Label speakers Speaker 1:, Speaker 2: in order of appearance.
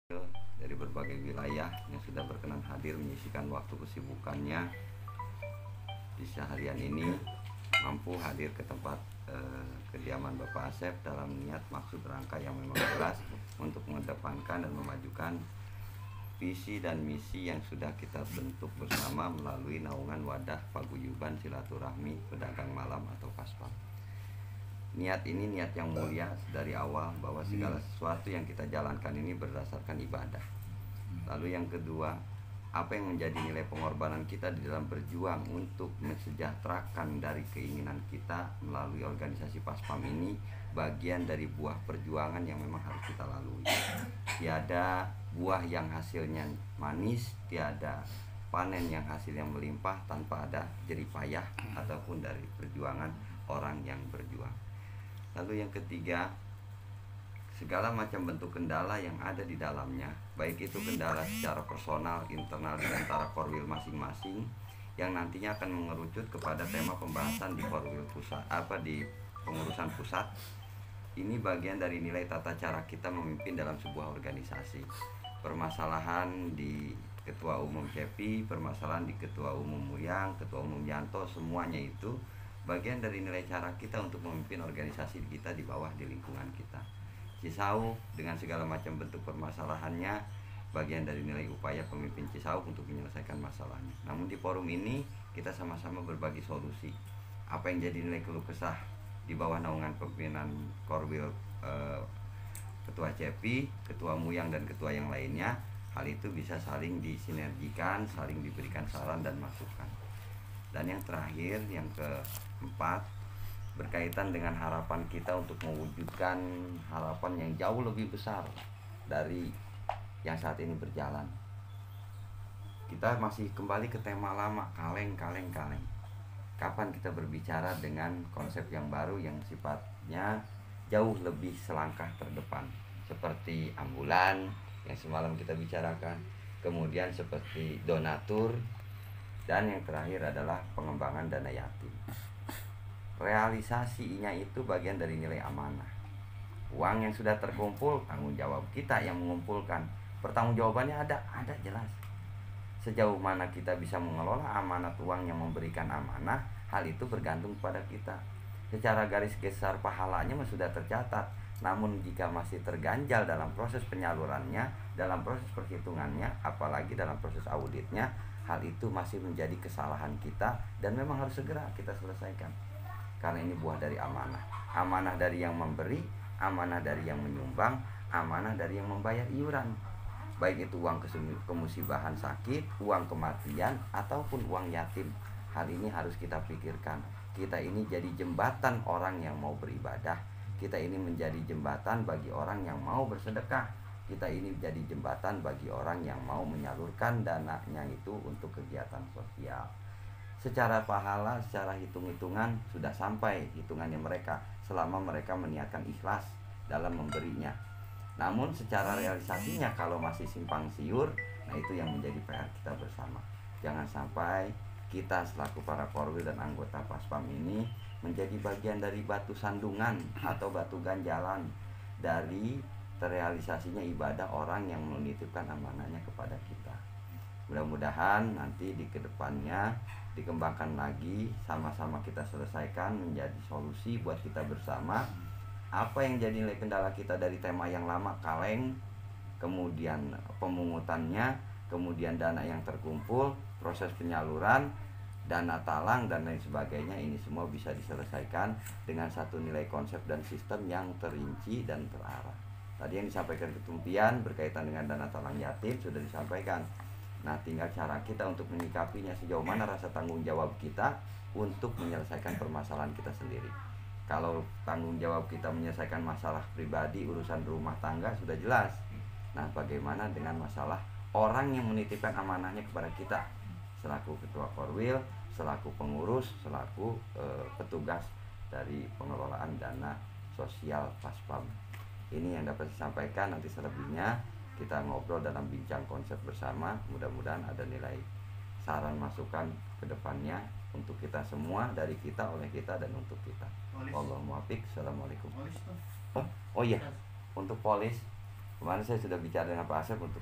Speaker 1: dari berbagai wilayah yang sudah berkenan hadir menyisikan waktu kesibukannya di seharian ini, mampu hadir ke tempat kediaman Bapak Asep dalam niat maksud rangka yang memang jelas untuk mengedepankan dan memajukan visi dan misi yang sudah kita bentuk bersama melalui naungan wadah paguyuban silaturahmi pedagang malam atau Paspam. Niat ini niat yang mulia dari awal, bahwa segala sesuatu yang kita jalankan ini berdasarkan ibadah. Lalu yang kedua, apa yang menjadi nilai pengorbanan kita di dalam berjuang untuk mensejahterakan dari keinginan kita melalui organisasi Paspam ini, bagian dari buah perjuangan yang memang harus kita lalui. Tiada buah yang hasilnya manis, tiada panen yang hasilnya melimpah tanpa ada jerih payah ataupun dari perjuangan orang yang berjuang. Lalu yang ketiga, segala macam bentuk kendala yang ada di dalamnya, baik itu kendala secara personal, internal di antara korwil masing-masing, yang nantinya akan mengerucut kepada tema pembahasan di korwil pusat, di pengurusan pusat. Ini bagian dari nilai tata cara kita memimpin dalam sebuah organisasi. Permasalahan di Ketua Umum Cepi, permasalahan di Ketua Umum Muyang, Ketua Umum Yanto, semuanya itu bagian dari nilai cara kita untuk memimpin organisasi kita di bawah, di lingkungan kita. Cisauk dengan segala macam bentuk permasalahannya, bagian dari nilai upaya pemimpin Cisauk untuk menyelesaikan masalahnya. Namun di forum ini kita sama-sama berbagi solusi. Apa yang jadi nilai keluh kesah di bawah naungan pimpinan Korwil Ketua Cepi, Ketua Muyang dan Ketua yang lainnya, hal itu bisa saling disinergikan, saling diberikan saran dan masukan. Dan yang terakhir, yang keempat, berkaitan dengan harapan kita untuk mewujudkan harapan yang jauh lebih besar dari yang saat ini berjalan. Kita masih kembali ke tema lama, kaleng. Kapan kita berbicara dengan konsep yang baru yang sifatnya jauh lebih selangkah terdepan, seperti ambulan yang semalam kita bicarakan, kemudian seperti donatur, dan yang terakhir adalah pengembangan dana yatim. Realisasinya itu bagian dari nilai amanah. Uang yang sudah terkumpul, tanggung jawab kita yang mengumpulkan. Pertanggungjawabannya ada jelas. Sejauh mana kita bisa mengelola amanat uang yang memberikan amanah, hal itu bergantung pada kita. Secara garis besar pahalanya sudah tercatat. Namun jika masih terganjal dalam proses penyalurannya, dalam proses perhitungannya, apalagi dalam proses auditnya, hal itu masih menjadi kesalahan kita dan memang harus segera kita selesaikan. Karena ini buah dari amanah. Amanah dari yang memberi, amanah dari yang menyumbang, amanah dari yang membayar iuran. Baik itu uang kemusibahan sakit, uang kematian, ataupun uang yatim. Hal ini harus kita pikirkan. Kita ini jadi jembatan orang yang mau beribadah. Kita ini menjadi jembatan bagi orang yang mau bersedekah. Kita ini jadi jembatan bagi orang yang mau menyalurkan dananya itu untuk kegiatan sosial. Secara pahala, secara hitung-hitungan sudah sampai hitungannya mereka selama mereka meniatkan ikhlas dalam memberinya. Namun secara realisasinya kalau masih simpang siur, nah itu yang menjadi PR kita bersama. Jangan sampai kita selaku para korwil dan anggota Paspam ini menjadi bagian dari batu sandungan atau batu ganjalan dari terrealisasinya ibadah orang yang menitipkan amanahnya kepada kita. Mudah-mudahan nanti di kedepannya dikembangkan lagi, sama-sama kita selesaikan menjadi solusi buat kita bersama. Apa yang jadi nilai kendala kita dari tema yang lama, kaleng, kemudian pemungutannya, kemudian dana yang terkumpul, proses penyaluran, dana talang dan lain sebagainya, ini semua bisa diselesaikan dengan satu nilai konsep dan sistem yang terinci dan terarah. Tadi yang disampaikan ketumpian berkaitan dengan dana talang yatim sudah disampaikan. Nah, tinggal cara kita untuk menyikapinya, sejauh mana rasa tanggung jawab kita untuk menyelesaikan permasalahan kita sendiri. Kalau tanggung jawab kita menyelesaikan masalah pribadi, urusan rumah tangga sudah jelas. Nah, bagaimana dengan masalah orang yang menitipkan amanahnya kepada kita selaku ketua korwil, selaku pengurus, selaku petugas dari pengelolaan dana sosial Paspam. Ini yang dapat disampaikan. Nanti selebihnya kita ngobrol dalam bincang konsep bersama. Mudah-mudahan ada nilai saran masukan ke depannya untuk kita semua, dari kita, oleh kita, dan untuk kita. Wallahul muwaffiq. Assalamualaikum. Oh iya, untuk polis Kemarin saya sudah bicara dengan Pak Asep untuk